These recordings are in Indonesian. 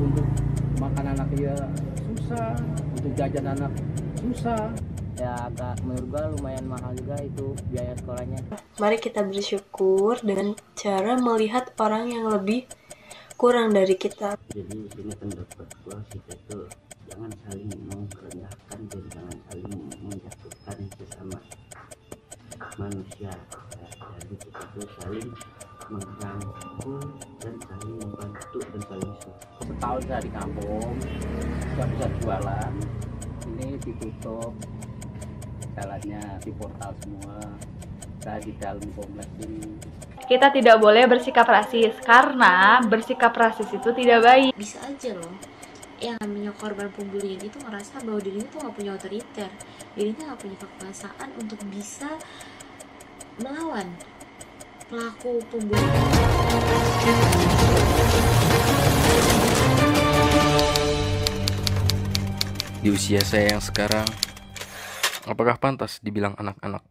untuk makan anak ya susah, untuk jajan anak susah. Ya agak menurut gua lumayan mahal juga itu biaya sekolahnya. Mari kita bersyukur dengan cara melihat orang yang lebih kurang dari kita. Jadi ini pendapat gua, kita tuh jangan saling merendahkan dan jangan saling menjatuhkan sesama manusia. Jadi kita tuh saling merangkul dan saling membantu dan saling support. Setahun saya di kampung nggak bisa jualan, ini ditutup jalannya, di portal semua. Saya di dalam kompleks ini. Kita tidak boleh bersikap rasis karena bersikap rasis itu tidak baik. Bisa aja loh yang namanya korban pembulian itu ngerasa bahwa dirinya tuh nggak punya otoriter, dirinya nggak punya kekuasaan untuk bisa melawan pelaku pembulian. Di usia saya yang sekarang, apakah pantas dibilang anak-anak?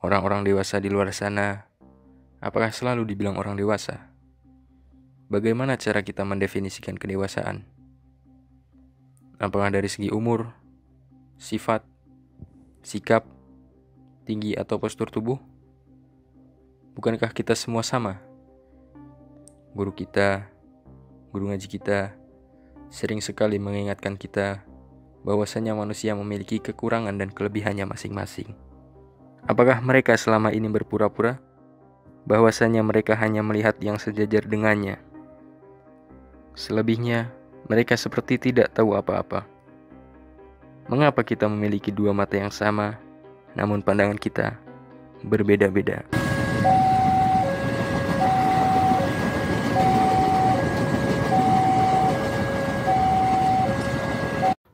Orang-orang dewasa di luar sana, apakah selalu dibilang orang dewasa? Bagaimana cara kita mendefinisikan kedewasaan? Apakah dari segi umur, sifat, sikap, tinggi atau postur tubuh? Bukankah kita semua sama? Guru kita, guru ngaji kita, sering sekali mengingatkan kita bahwasanya manusia memiliki kekurangan dan kelebihannya masing-masing. Apakah mereka selama ini berpura-pura bahwasanya mereka hanya melihat yang sejajar dengannya? Selebihnya, mereka seperti tidak tahu apa-apa. Mengapa kita memiliki dua mata yang sama, namun pandangan kita berbeda-beda?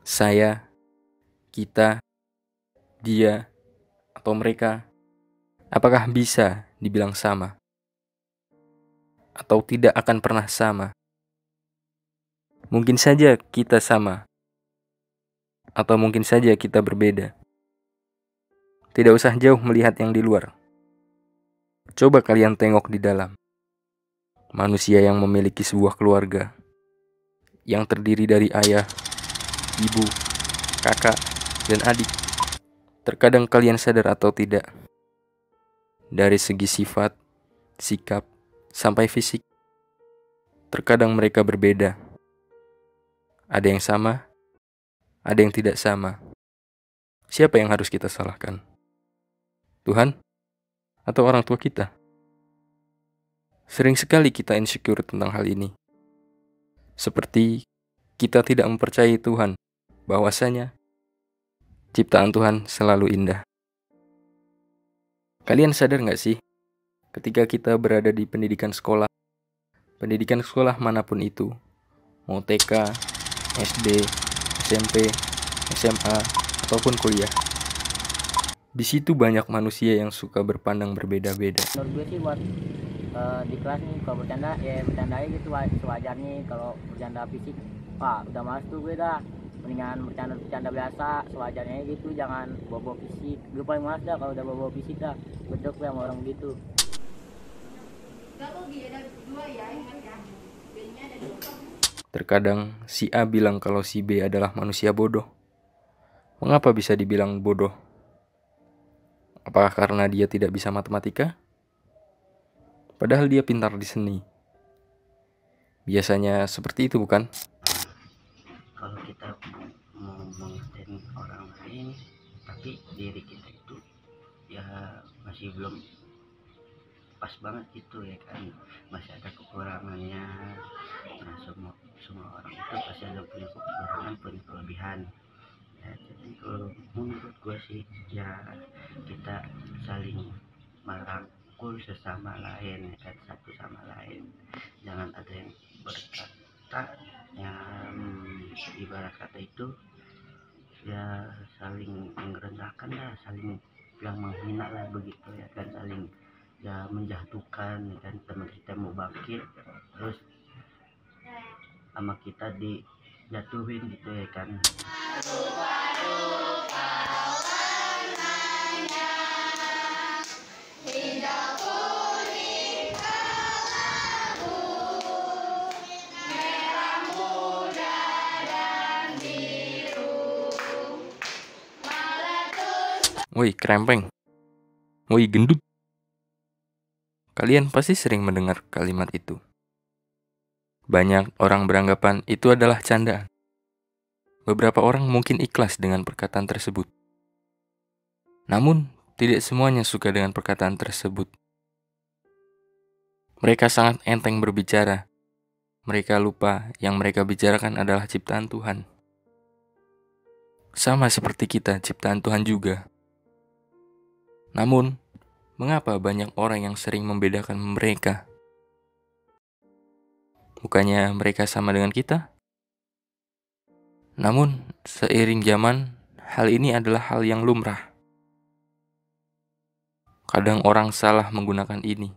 Saya, kita, dia, atau mereka, apakah bisa dibilang sama? Atau tidak akan pernah sama? Mungkin saja kita sama, atau mungkin saja kita berbeda. Tidak usah jauh melihat yang di luar. Coba kalian tengok di dalam. Manusia yang memiliki sebuah keluarga, yang terdiri dari ayah, ibu, kakak, dan adik. Terkadang kalian sadar atau tidak, dari segi sifat, sikap, sampai fisik, terkadang mereka berbeda. Ada yang sama, ada yang tidak sama. Siapa yang harus kita salahkan? Tuhan? Atau orang tua kita? Sering sekali kita insecure tentang hal ini. Seperti kita tidak mempercayai Tuhan, bahwasanya ciptaan Tuhan selalu indah. Kalian sadar gak sih, ketika kita berada di pendidikan sekolah manapun itu, mau TK, SD, SMP, SMA, ataupun kuliah, di situ banyak manusia yang suka berpandang berbeda-beda. Menurut gue sih buat di kelas nih, kalau bercanda ya bercanda aja gitu sewajarnya. Kalau bercanda fisik, wah udah males tuh gue dah. Mendingan bercanda biasa sewajarnya gitu, jangan bawa fisik. Gue paling males dah kalau udah bawa fisik dah, bedok gue sama orang gitu. Terkadang si A bilang kalau si B adalah manusia bodoh. Mengapa bisa dibilang bodoh? Apakah karena dia tidak bisa matematika? Padahal dia pintar di seni. Biasanya seperti itu, bukan? Kalau kita mau mengatain orang lain, tapi diri kita itu ya masih belum pas banget gitu ya kan, masih ada kekurangannya. Nah, semua orang itu pasti ada punya kekurangan, punya kelebihan ya. Jadi kalau menurut gue sih ya, kita saling merangkul sesama lain ya kan, satu sama lain. Jangan ada yang berkata yang ibarat kata itu ya saling merendahkan lah, saling yang menghina lah begitu ya kan, saling ya menjatuhkan ya kan. Teman kita mau bangkit terus sama kita dijatuhin gitu ya kan. woi krempeng, woi gendut. Kalian pasti sering mendengar kalimat itu. Banyak orang beranggapan itu adalah candaan. Beberapa orang mungkin ikhlas dengan perkataan tersebut. Namun, tidak semuanya suka dengan perkataan tersebut. Mereka sangat enteng berbicara. Mereka lupa yang mereka bicarakan adalah ciptaan Tuhan. Sama seperti kita, ciptaan Tuhan juga. Namun, mengapa banyak orang yang sering membedakan mereka? Bukannya mereka sama dengan kita? Namun, seiring zaman, hal ini adalah hal yang lumrah. Kadang orang salah menggunakan ini.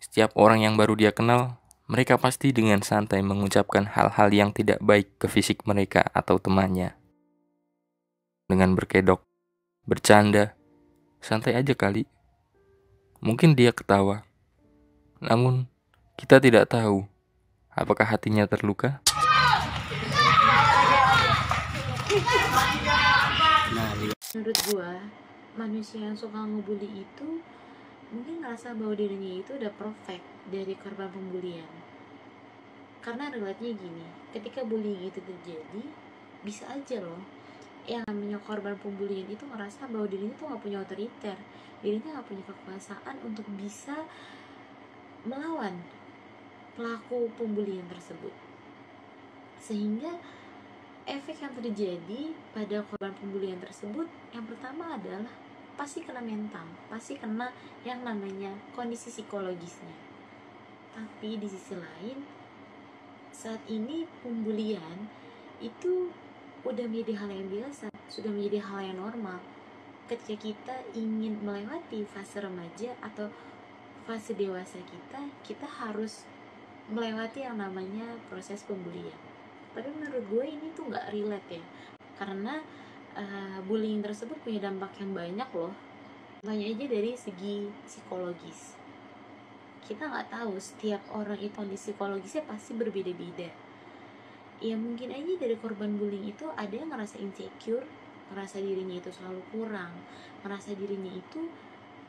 Setiap orang yang baru dia kenal, mereka pasti dengan santai mengucapkan hal-hal yang tidak baik ke fisik mereka atau temannya. Dengan berkedok, bercanda, santai aja kali. Mungkin dia ketawa. Namun, kita tidak tahu apakah hatinya terluka. Menurut gua, manusia yang suka ngebully itu mungkin ngerasa bahwa dirinya itu udah perfect dari korban pembulian. Karena relate-nya gini, ketika bullying itu terjadi, bisa aja loh yang namanya korban pembulian itu ngerasa bahwa dirinya tuh gak punya otoriter, dirinya gak punya kekuasaan untuk bisa melawan pelaku pembulian tersebut. Sehingga efek yang terjadi pada korban pembulian tersebut yang pertama adalah pasti kena mental, pasti kena yang namanya kondisi psikologisnya. Tapi di sisi lain, saat ini pembulian itu udah menjadi hal yang biasa, sudah menjadi hal yang normal. Ketika kita ingin melewati fase remaja atau fase dewasa kita harus melewati yang namanya proses pembulian. Tapi menurut gue ini tuh nggak relate ya, karena bullying tersebut punya dampak yang banyak loh. Contohnya aja dari segi psikologis, kita nggak tahu setiap orang itu kondisi psikologisnya pasti berbeda-beda. Ya mungkin aja dari korban bullying itu ada yang ngerasa insecure, ngerasa dirinya itu selalu kurang, ngerasa dirinya itu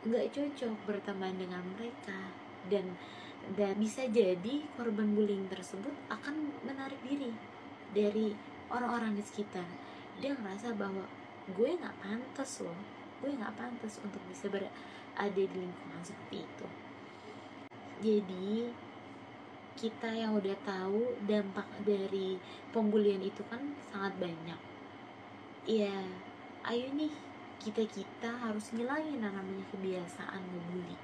nggak cocok berteman dengan mereka, dan bisa jadi korban bullying tersebut akan menarik diri dari orang-orang di sekitar. Dia ngerasa bahwa gue nggak pantas loh, gue nggak pantas untuk bisa berada di lingkungan seperti itu. Jadi kita yang udah tahu dampak dari pembulian itu kan sangat banyak. Ya, ayo nih kita harus ngilangin yang namanya kebiasaan ngebully.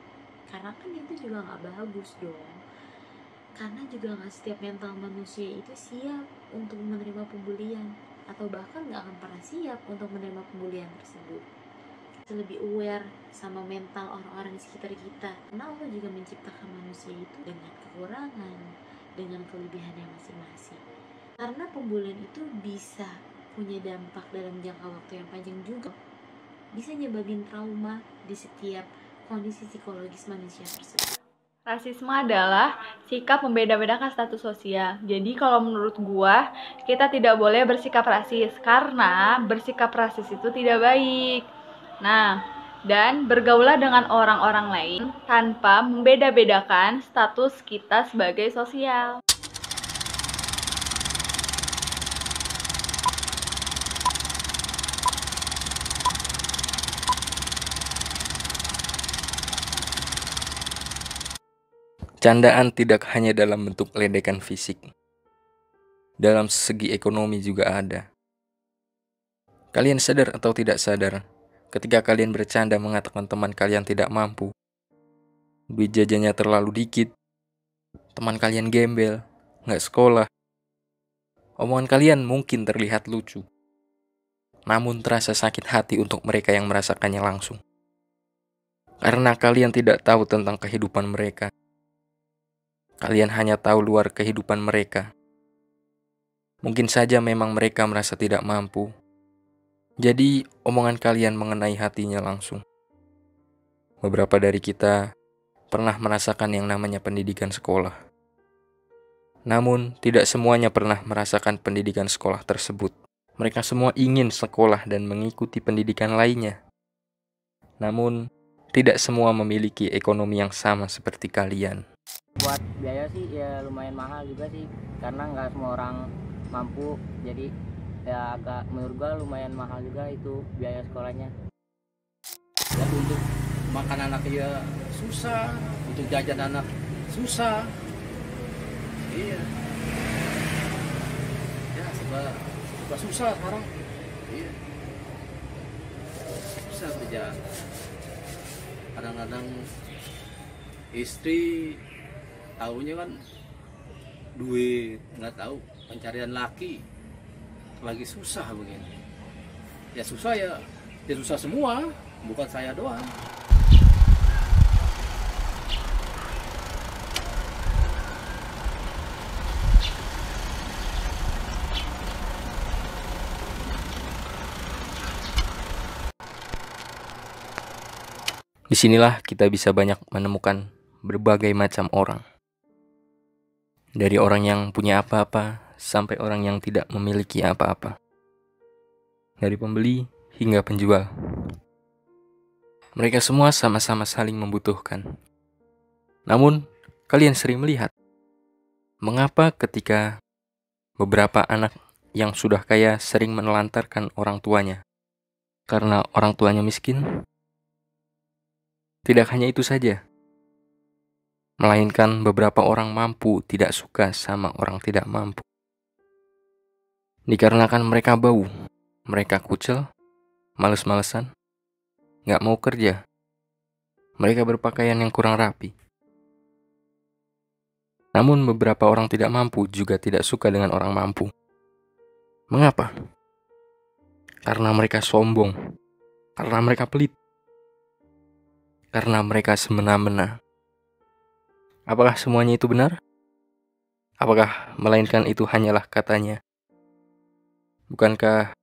Karena kan itu juga nggak bagus dong. Karena juga nggak setiap mental manusia itu siap untuk menerima pembulian, atau bahkan nggak akan pernah siap untuk menerima pembulian tersebut. Kita lebih aware sama mental orang-orang di sekitar kita, karena Allah juga menciptakan manusia itu dengan kekurangan, dengan kelebihannya masing-masing. Karena pembulian itu bisa punya dampak dalam jangka waktu yang panjang juga, bisa nyebabin trauma di setiap kondisi psikologis manusia tersebut. Rasisme adalah sikap membeda-bedakan status sosial. Jadi kalau menurut gua, kita tidak boleh bersikap rasis karena bersikap rasis itu tidak baik. Nah, dan bergaulah dengan orang-orang lain tanpa membeda-bedakan status kita sebagai sosial. Candaan tidak hanya dalam bentuk ledekan fisik. Dalam segi ekonomi juga ada. Kalian sadar atau tidak sadar, ketika kalian bercanda mengatakan teman kalian tidak mampu, duit jajannya terlalu dikit, teman kalian gembel, nggak sekolah, omongan kalian mungkin terlihat lucu, namun terasa sakit hati untuk mereka yang merasakannya langsung. Karena kalian tidak tahu tentang kehidupan mereka. Kalian hanya tahu luar kehidupan mereka. Mungkin saja memang mereka merasa tidak mampu. Jadi, omongan kalian mengenai hatinya langsung. Beberapa dari kita pernah merasakan yang namanya pendidikan sekolah. Namun, tidak semuanya pernah merasakan pendidikan sekolah tersebut. Mereka semua ingin sekolah dan mengikuti pendidikan lainnya. Namun, tidak semua memiliki ekonomi yang sama seperti kalian. Buat biaya sih ya lumayan mahal juga sih, karena nggak semua orang mampu. Jadi ya agak menurut gua lumayan mahal juga itu biaya sekolahnya. Ya, untuk makan anak ya susah, untuk jajan anak susah. Iya. Ya serba susah sekarang. Iya. Susah kerja. Kadang-kadang istri tahunya kan duit, nggak tahu pencarian laki lagi susah begini. Ya susah ya susah semua, bukan saya doang. Disinilah kita bisa banyak menemukan berbagai macam orang. Dari orang yang punya apa-apa sampai orang yang tidak memiliki apa-apa. Dari pembeli hingga penjual. Mereka semua sama-sama saling membutuhkan. Namun, kalian sering melihat mengapa ketika beberapa anak yang sudah kaya sering menelantarkan orang tuanya karena orang tuanya miskin? Tidak hanya itu saja, melainkan beberapa orang mampu tidak suka sama orang tidak mampu. Dikarenakan mereka bau, mereka kucel, males-malesan, gak mau kerja. Mereka berpakaian yang kurang rapi. Namun beberapa orang tidak mampu juga tidak suka dengan orang mampu. Mengapa? Karena mereka sombong, karena mereka pelit, karena mereka semena-mena. Apakah semuanya itu benar? Apakah melainkan itu hanyalah katanya? Bukankah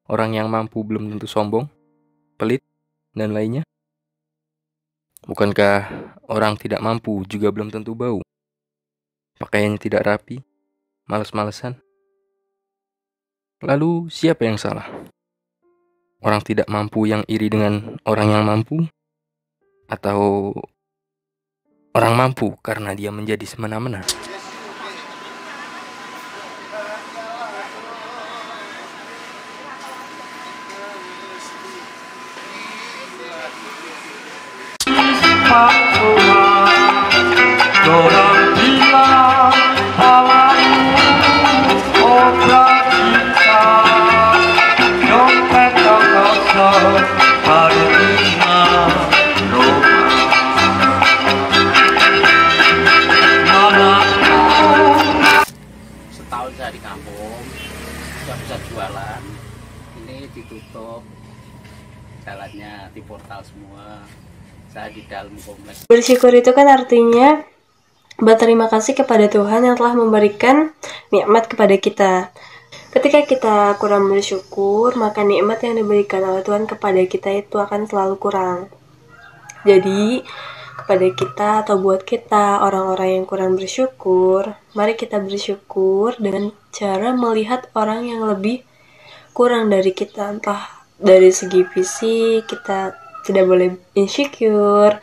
orang yang mampu belum tentu sombong, pelit, dan lainnya? Bukankah orang tidak mampu juga belum tentu bau, pakaiannya tidak rapi, malas-malesan? Lalu siapa yang salah? Orang tidak mampu yang iri dengan orang yang mampu? Atau orang mampu karena dia menjadi semena-mena? Setahun saya di kampung, sudah bisa jualan. Ini ditutup jalannya, di portal semua. Saya di dalam kompleks. Bersyukur itu kan artinya berterima kasih kepada Tuhan yang telah memberikan nikmat kepada kita. Ketika kita kurang bersyukur, maka nikmat yang diberikan oleh Tuhan kepada kita itu akan selalu kurang. Jadi, kepada kita atau buat kita, orang-orang yang kurang bersyukur, mari kita bersyukur dengan cara melihat orang yang lebih kurang dari kita. Entah dari segi fisik, kita tidak boleh insecure,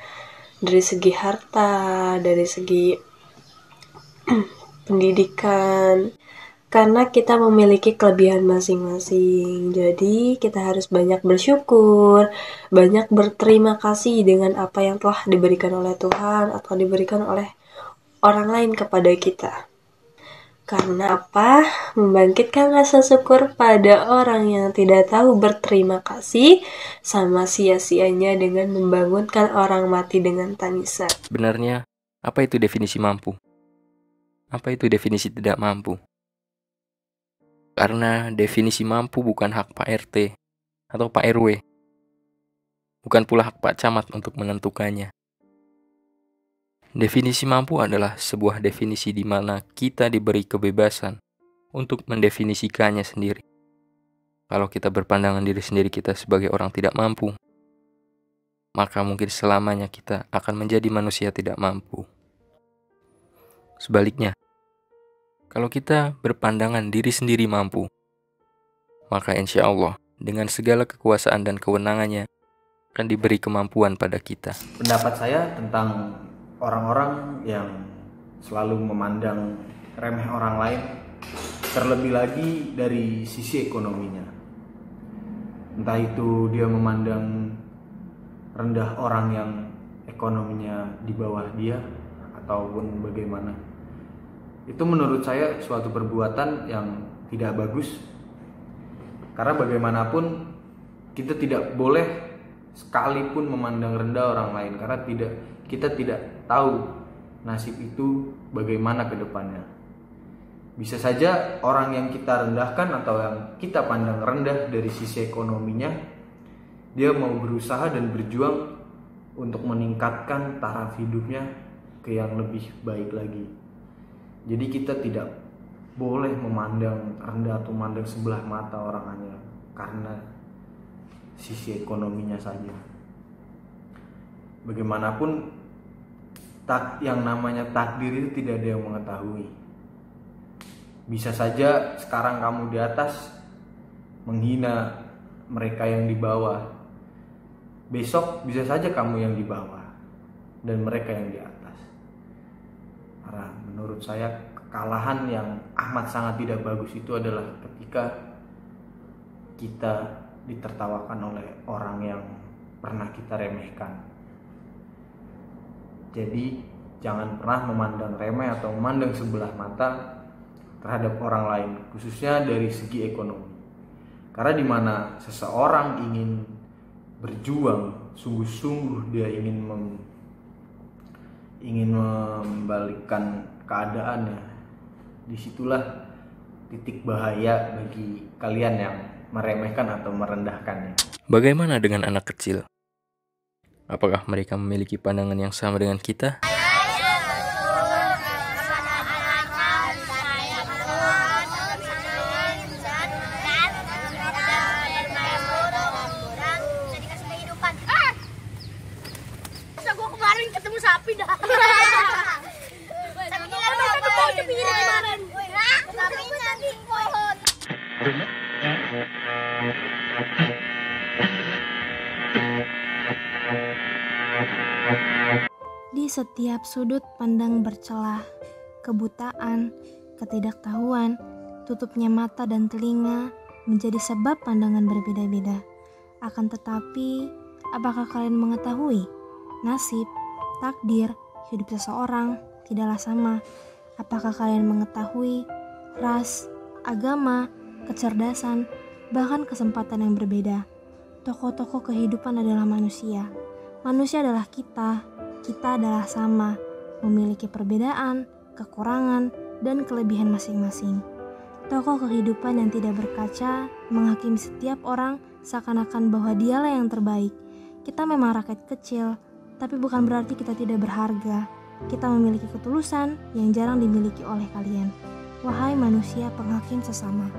dari segi harta, dari segi pendidikan, karena kita memiliki kelebihan masing-masing. Jadi kita harus banyak bersyukur, banyak berterima kasih dengan apa yang telah diberikan oleh Tuhan atau diberikan oleh orang lain kepada kita. Karena apa? Membangkitkan rasa syukur pada orang yang tidak tahu berterima kasih, sama sia-sianya dengan membangunkan orang mati dengan tangisan. Sebenarnya, apa itu definisi mampu? Apa itu definisi tidak mampu? Karena definisi mampu bukan hak Pak RT atau Pak RW. Bukan pula hak Pak Camat untuk menentukannya. Definisi mampu adalah sebuah definisi di mana kita diberi kebebasan untuk mendefinisikannya sendiri. Kalau kita berpandangan diri sendiri kita sebagai orang tidak mampu, maka mungkin selamanya kita akan menjadi manusia tidak mampu. Sebaliknya, kalau kita berpandangan diri sendiri mampu, maka insya Allah dengan segala kekuasaan dan kewenangannya, akan diberi kemampuan pada kita. Pendapat saya tentang orang-orang yang selalu memandang remeh orang lain, terlebih lagi dari sisi ekonominya. Entah itu dia memandang rendah orang yang ekonominya di bawah dia ataupun bagaimana. Itu menurut saya suatu perbuatan yang tidak bagus. Karena bagaimanapun kita tidak boleh sekalipun memandang rendah orang lain, karena kita tidak tahu nasib itu bagaimana ke depannya. Bisa saja orang yang kita rendahkan atau yang kita pandang rendah dari sisi ekonominya, dia mau berusaha dan berjuang untuk meningkatkan taraf hidupnya ke yang lebih baik lagi. Jadi kita tidak boleh memandang rendah atau memandang sebelah mata orang hanya karena sisi ekonominya saja. Bagaimanapun yang namanya takdir itu tidak ada yang mengetahui. Bisa saja sekarang kamu di atas menghina mereka yang di bawah. Besok bisa saja kamu yang di bawah dan mereka yang di atas. Karena menurut saya kekalahan yang amat sangat tidak bagus itu adalah ketika kita ditertawakan oleh orang yang pernah kita remehkan. Jadi jangan pernah memandang remeh atau memandang sebelah mata terhadap orang lain, khususnya dari segi ekonomi. Karena di mana seseorang ingin berjuang sungguh-sungguh, dia ingin membalikkan keadaannya, disitulah titik bahaya bagi kalian yang meremehkan atau merendahkannya. Bagaimana dengan anak kecil? Apakah mereka memiliki pandangan yang sama dengan kita? Di setiap sudut pandang bercelah, kebutaan, ketidaktahuan, tutupnya mata dan telinga menjadi sebab pandangan berbeda-beda. Akan tetapi, apakah kalian mengetahui nasib, takdir, hidup seseorang tidaklah sama? Apakah kalian mengetahui ras, agama, kecerdasan, bahkan kesempatan yang berbeda? Tokoh-tokoh kehidupan adalah manusia. Manusia adalah kita. Kita adalah sama, memiliki perbedaan, kekurangan, dan kelebihan masing-masing. Tokoh kehidupan yang tidak berkaca menghakimi setiap orang seakan-akan bahwa dialah yang terbaik. Kita memang rakyat kecil, tapi bukan berarti kita tidak berharga. Kita memiliki ketulusan yang jarang dimiliki oleh kalian. Wahai manusia penghakim sesama.